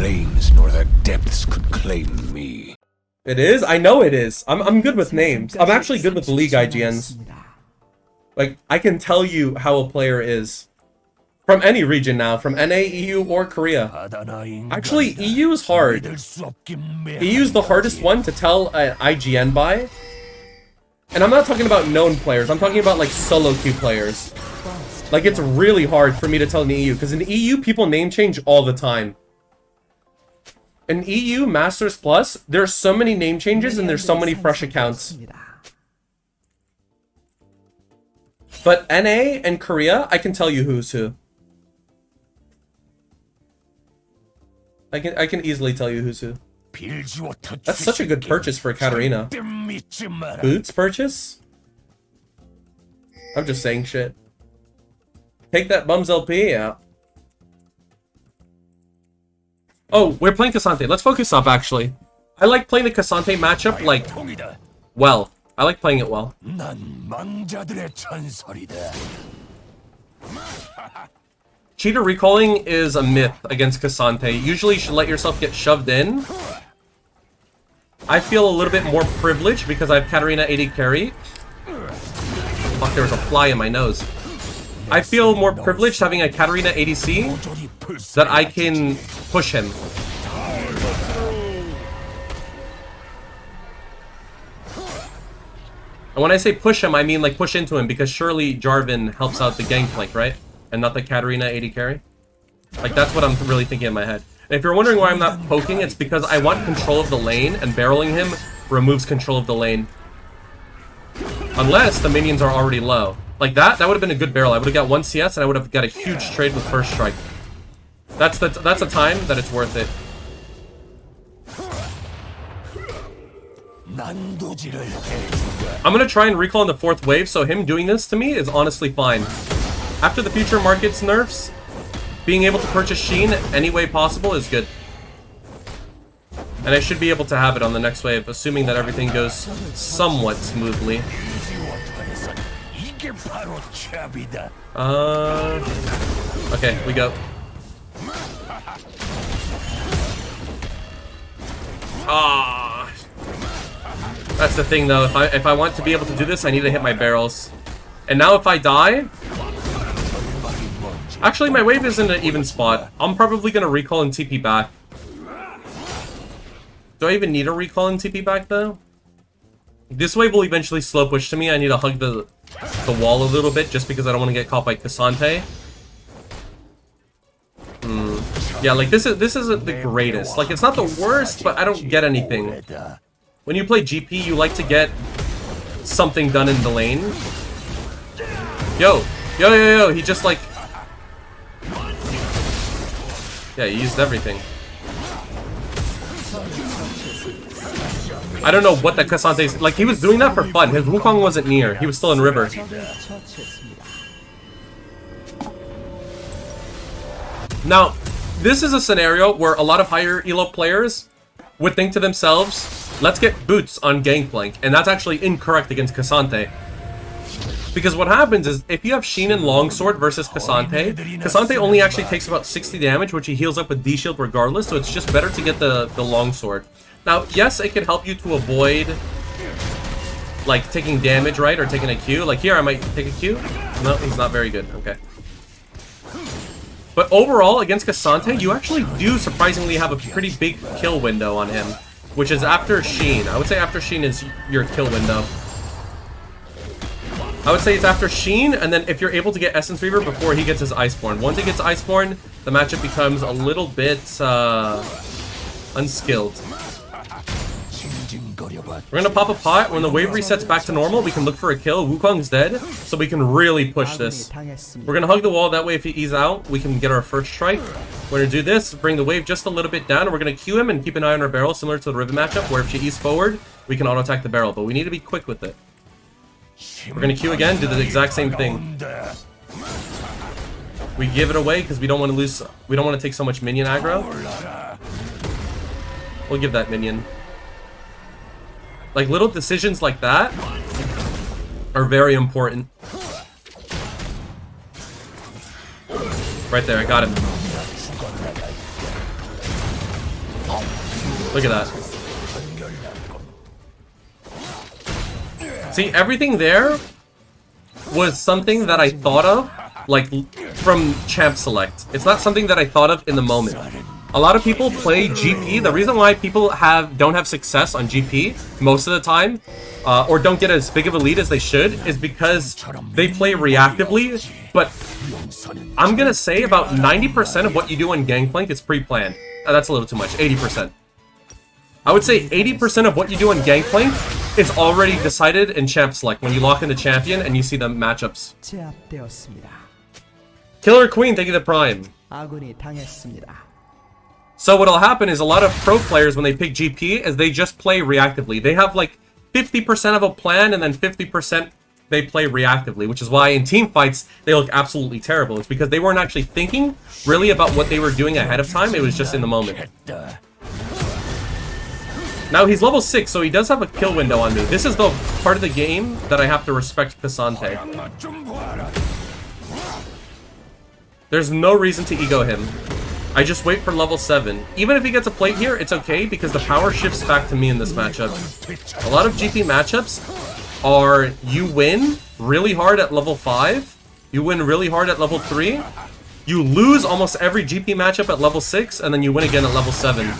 plains nor the depths could claim me. It is? I know it is. I'm good with names. I'm actually good with League IGNs. Like, I can tell you how a player is. From any region now, from NA, EU, or Korea. Actually, EU is hard. EU is the hardest one to tell an IGN by. And I'm not talking about known players, I'm talking about like solo queue players. Like, it's really hard for me to tell in EU, because in EU, people name change all the time. In EU Masters Plus, there's so many name changes and there's so many fresh accounts. But NA and Korea, I can tell you who's who. I can easily tell you who's who. That's such a good purchase for Katarina. Boots purchase? I'm just saying shit. Take that Bums LP out. Oh, we're playing Cassante. Let's focus up, actually. I like playing the Cassante matchup, like, well. I like playing it well. Cheater recalling is a myth against Cassante. Usually you should let yourself get shoved in. I feel a little bit more privileged because I have Katarina AD carry. Fuck, there was a fly in my nose. I feel more privileged having a Katarina ADC that I can push him. And when I say push him, I mean like push into him, because surely Jarvan helps out the Gangplank, right? And not the Katarina AD carry? Like, that's what I'm really thinking in my head. And if you're wondering why I'm not poking, it's because I want control of the lane, and barreling him removes control of the lane. Unless the minions are already low. Like that would have been a good barrel. I would have got 1 CS and I would have got a huge trade with first strike. That's a time that it's worth it. I'm gonna try and recall in the 4th wave, so him doing this to me is honestly fine. After the future markets nerfs, being able to purchase Sheen any way possible is good. And I should be able to have it on the next wave, assuming that everything goes somewhat smoothly. Okay, we go. Ah, that's the thing though. If I want to be able to do this, I need to hit my barrels. And now if I die, actually my wave is in an even spot. I'm probably gonna recall and TP back. Do I even need a recall and TP back though? This wave will eventually slow push to me. I need to hug the wall a little bit just because I don't want to get caught by Cassante. Yeah, like this isn't the greatest. Like, it's not the worst, but I don't get anything. When you play GP, you like to get something done in the lane. Yo, he just like... Yeah, he used everything. I don't know what that Cassante's... Like, he was doing that for fun. His Wukong wasn't near. He was still in river. Now, this is a scenario where a lot of higher elo players would think to themselves, let's get boots on Gangplank. And that's actually incorrect against Cassante. Because what happens is, if you have Sheen and Longsword versus Cassante, Cassante only actually takes about 60 damage, which he heals up with D-Shield regardless, so it's just better to get the Longsword. Now, yes, it can help you to avoid, like, taking damage, right, or taking a Q. Like, here, I might take a Q. No, he's not very good. Okay. But overall, against Cassante, you actually do surprisingly have a pretty big kill window on him, which is after Sheen. I would say after Sheen is your kill window. I would say it's after Sheen, and then if you're able to get Essence Reaver before he gets his Iceborne. Once he gets Iceborne, the matchup becomes a little bit unskilled. We're gonna pop a pot. When the wave resets back to normal, we can look for a kill. Wukong's dead, so we can really push this. We're gonna hug the wall, that way if he E's out, we can get our first strike. We're gonna do this, bring the wave just a little bit down, and we're gonna Q him and keep an eye on our barrel, similar to the Riven matchup, where if she E's forward, we can auto-attack the barrel, but we need to be quick with it. We're gonna Q again, do the exact same thing. We give it away because we don't want to lose, we don't want to take so much minion aggro. We'll give that minion. Like, little decisions like that are very important. Right there, I got him. Look at that. See, everything there was something that I thought of, like, from Champ Select. It's not something that I thought of in the moment. A lot of people play GP. The reason why people don't have success on GP most of the time, or don't get as big of a lead as they should, is because they play reactively. But I'm gonna say about 90% of what you do on Gangplank is pre-planned. That's a little too much. 80%. I would say 80% of what you do on Gangplank is already decided in Champ Select when you lock in the champion and you see the matchups. Killer Queen, thank you the Prime. So what'll happen is a lot of pro players when they pick GP is they just play reactively. They have like 50% of a plan and then 50% they play reactively, which is why in team fights they look absolutely terrible. It's because they weren't actually thinking really about what they were doing ahead of time. It was just in the moment. Now he's level 6, so he does have a kill window on me. This is the part of the game that I have to respect Cassante. There's no reason to ego him. I just wait for level 7. Even if he gets a plate here, it's okay because the power shifts back to me in this matchup. A lot of GP matchups are you win really hard at level 5, you win really hard at level 3, you lose almost every GP matchup at level 6, and then you win again at level 7.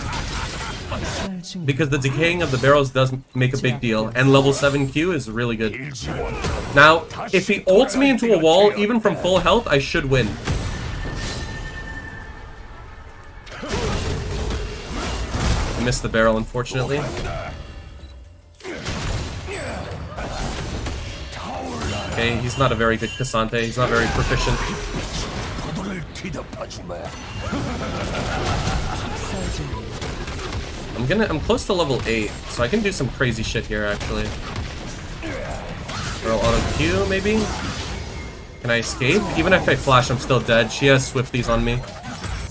Because the decaying of the barrels does make a big deal, and level 7 Q is really good. Now, if he ults me into a wall, even from full health, I should win. I missed the barrel, unfortunately. Okay, he's not a very good Cassante. He's not very proficient. I'm close to level 8, so I can do some crazy shit here, actually. Barrel auto Q, maybe? Can I escape? Even if I flash, I'm still dead. She has Swifties on me.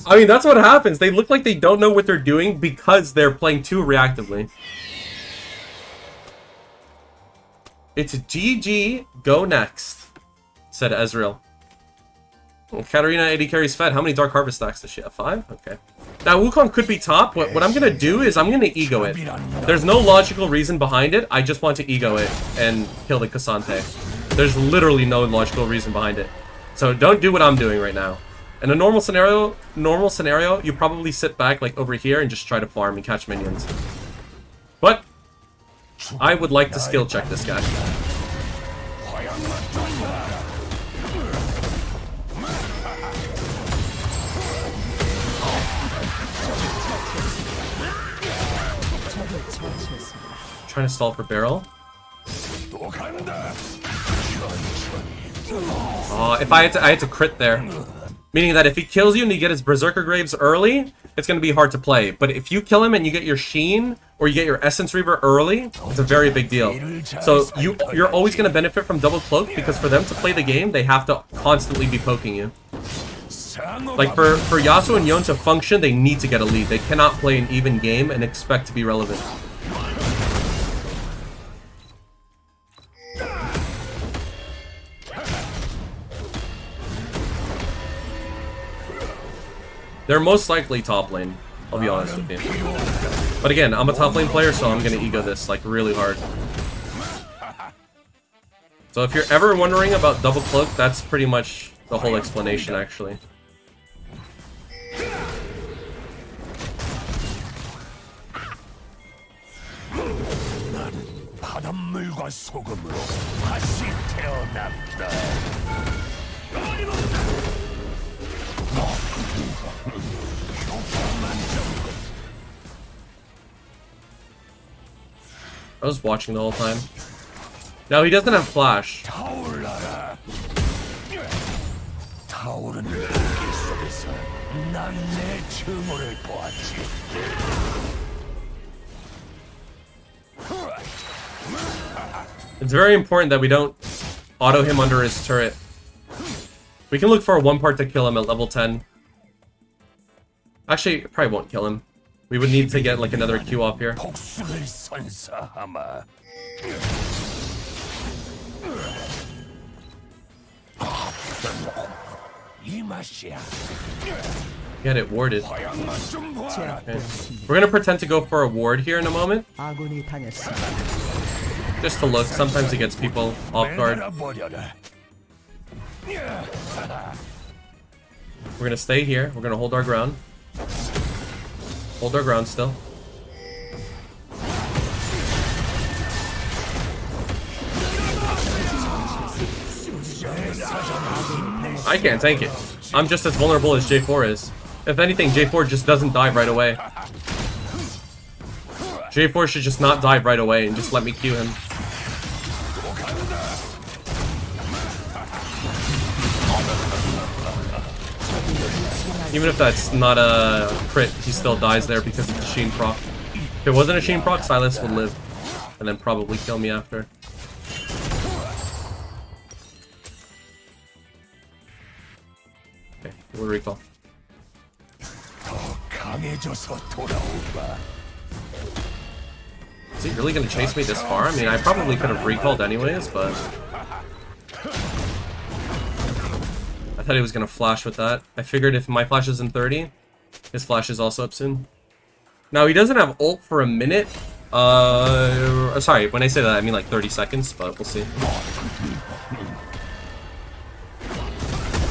I mean, that's what happens. They look like they don't know what they're doing because they're playing too reactively. It's GG, go next, said Ezreal. Oh, Katarina 80 carries fed. How many Dark Harvest stacks does she have? 5? Okay. Now, Wukong could be top. What I'm going to do is I'm going to ego it. There's no logical reason behind it. I just want to ego it and kill the Cassante. There's literally no logical reason behind it. So don't do what I'm doing right now. In a normal scenario, you probably sit back like over here and just try to farm and catch minions. But I would like to skill check this guy. Trying to stall for barrel. Oh, if I had to crit there. Meaning that if he kills you and you get his Berserker Graves early, it's going to be hard to play. But if you kill him and you get your Sheen, or you get your Essence Reaver early, it's a very big deal. So you're always going to benefit from Double Cloak, because for them to play the game, they have to constantly be poking you. Like for Yasuo and Yon to function, they need to get a lead. They cannot play an even game and expect to be relevant. They're most likely top lane, I'll be honest with you. But again, I'm a top lane player, so I'm gonna ego this, like, really hard. So if you're ever wondering about Double Cloak, that's pretty much the whole explanation, actually. I was watching the whole time. No, he doesn't have flash. It's very important that we don't auto him under his turret. We can look for a 1-part to kill him at level 10. Actually, it probably won't kill him. We would need to get like another Q off here. Get it warded. Okay. We're gonna pretend to go for a ward here in a moment. Just to look. Sometimes it gets people off guard. We're gonna stay here. We're gonna hold our ground. Hold our ground still. I can't tank it. I'm just as vulnerable as J4 is. If anything, J4 just doesn't dive right away. J4 should just not dive right away and just let me Q him. Even if that's not a crit, he still dies there because of the Sheen proc. If it wasn't a Sheen proc, Silas would live. And then probably kill me after. Okay, we'll recall. Is he really gonna chase me this far? I mean, I probably could have recalled anyways, but... I thought he was gonna flash with that. I figured if my flash is in 30, his flash is also up soon. Now, he doesn't have ult for a minute. Sorry, when I say that, I mean like 30 seconds, but we'll see.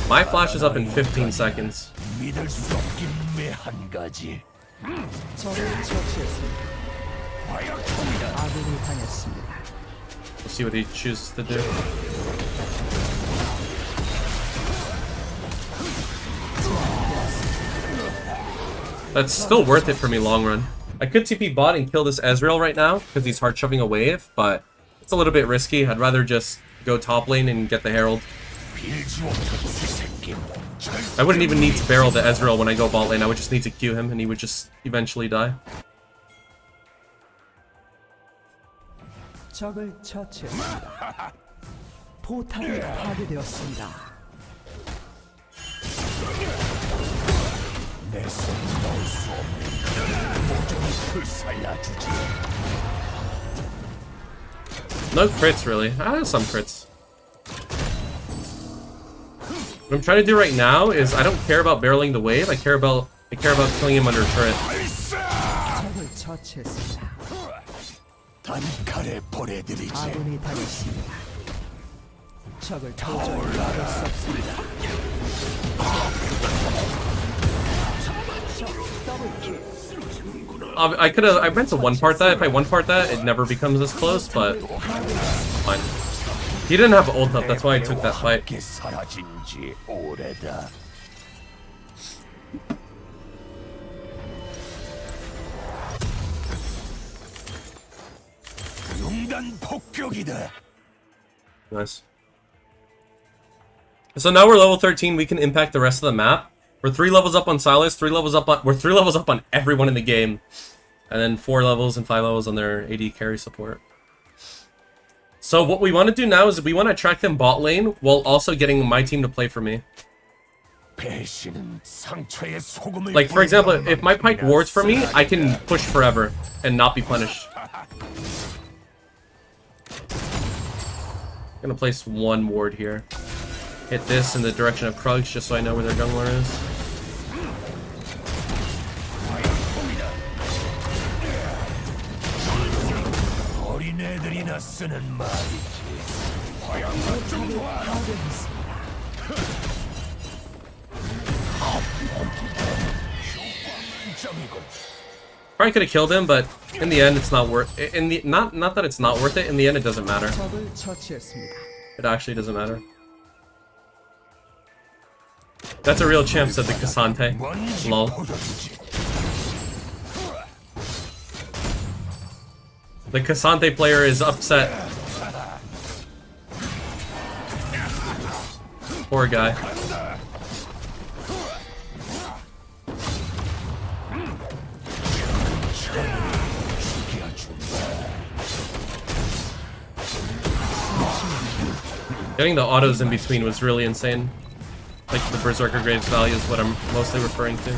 My flash is up in 15 seconds. We'll see what he chooses to do. That's still worth it for me long run. I could TP bot and kill this Ezreal right now because he's hard shoving a wave, but it's a little bit risky. I'd rather just go top lane and get the Herald. I wouldn't even need to barrel the Ezreal when I go bot lane. I would just need to Q him and he would just eventually die. No crits really. I have some crits. What I'm trying to do right now is I don't care about barreling the wave. I care about killing him under turret. I meant to one part that. If I one part that, it never becomes this close, but fine. He didn't have ult up, that's why I took that fight. Nice. So now we're level 13, we can impact the rest of the map. We're 3 levels up on Silas, 3 levels up on... We're 3 levels up on everyone in the game. And then 4 levels and 5 levels on their AD carry support. So what we want to do now is we want to attract them bot lane while also getting my team to play for me. Like, for example, if my Pyke wards for me, I can push forever and not be punished. I'm gonna place 1 ward here. Hit this in the direction of Krugs just so I know where their jungler is. Probably could have killed him, but in the end, it's not worth. Not that it's not worth it. In the end, it doesn't matter. It actually doesn't matter. That's a real champ, said the Cassante. Lol. The Cassante player is upset. Poor guy. Getting the autos in between was really insane. Like the Berserker Graves value is what I'm mostly referring to.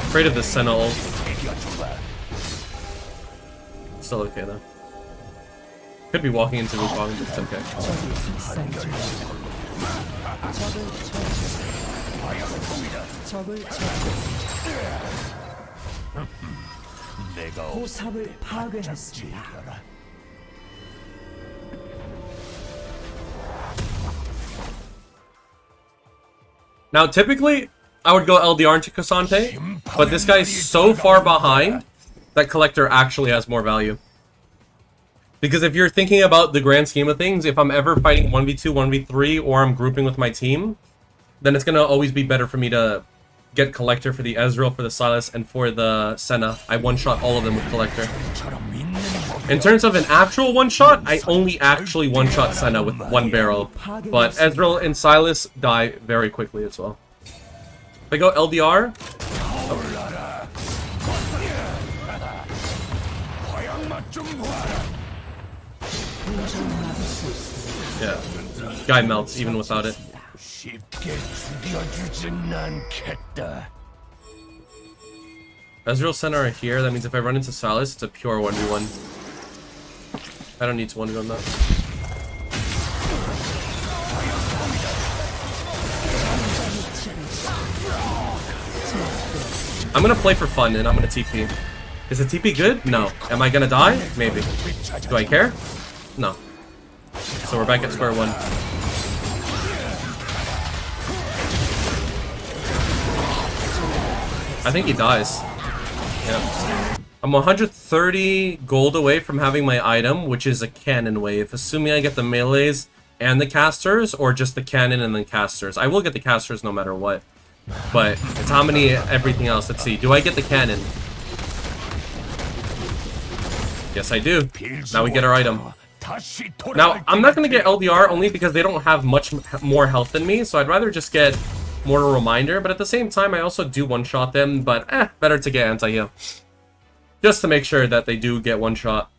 Afraid of the Senna ult. Still okay though. Could be walking into Wukong, but it's okay. Now, typically, I would go LDR into Cassante, but this guy's so far behind that Collector actually has more value. Because if you're thinking about the grand scheme of things, if I'm ever fighting 1v2, 1v3, or I'm grouping with my team, then it's going to always be better for me to get Collector for the Ezreal, for the Sylas, and for the Senna. I one-shot all of them with Collector. In terms of an actual one-shot, I only actually one-shot Senna with one barrel. But Ezreal and Sylas die very quickly as well. If I go LDR... Yeah, guy melts even without it. Ezreal Senna are here, that means if I run into Sylas, it's a pure 1v1. I don't need to 1v1 that. I'm gonna play for fun and I'm gonna TP. Is the TP good? No. Am I gonna die? Maybe. Do I care? No. So we're back at square one. I think he dies. Yeah. I'm 130 gold away from having my item, which is a cannon wave. Assuming I get the melees and the casters, or just the cannon and then casters. I will get the casters no matter what. But it's how many everything else. Let's see. Do I get the cannon? Yes, I do. Now we get our item. Now, I'm not going to get LDR only because they don't have much more health than me, so I'd rather just get Mortal Reminder, but at the same time, I also do one-shot them, but better to get anti-heal. Just to make sure that they do get one-shot.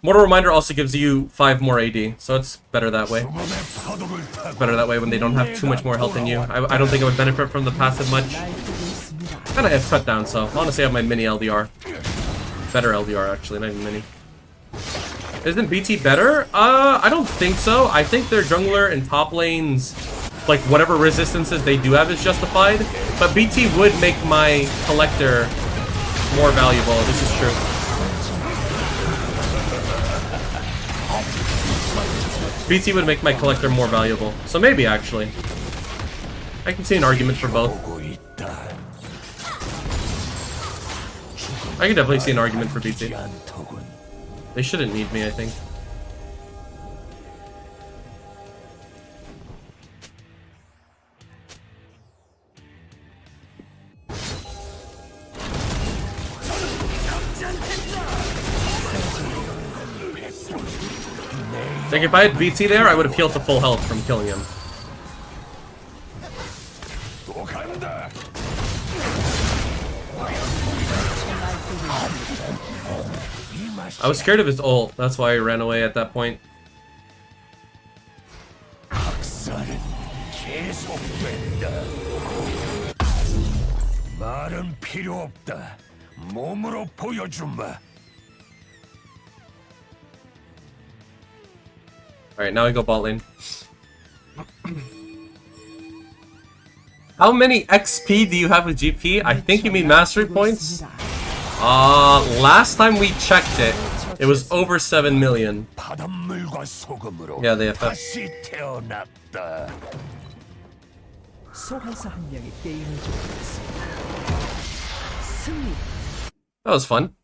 Mortal Reminder also gives you 5 more AD, so it's better that way. It's better that way when they don't have too much more health than you. I don't think I would benefit from the passive much. Kinda have cut down, so honestly I have my mini LDR. Better LDR, actually, not even mini. Isn't BT better? I don't think so. I think their jungler and top lanes, like, whatever resistances they do have is justified. But BT would make my Collector more valuable. This is true. BT would make my Collector more valuable. So maybe, actually. I can see an argument for both. I can definitely see an argument for BT. They shouldn't need me, I think. Like, if I had BT there, I would have healed to full health from killing him. I was scared of his ult, that's why I ran away at that point. Alright, now I go bot lane. How many XP do you have with GP? I think you mean mastery points? Last time we checked it, it was over 7 million. Yeah, they have that. That was fun.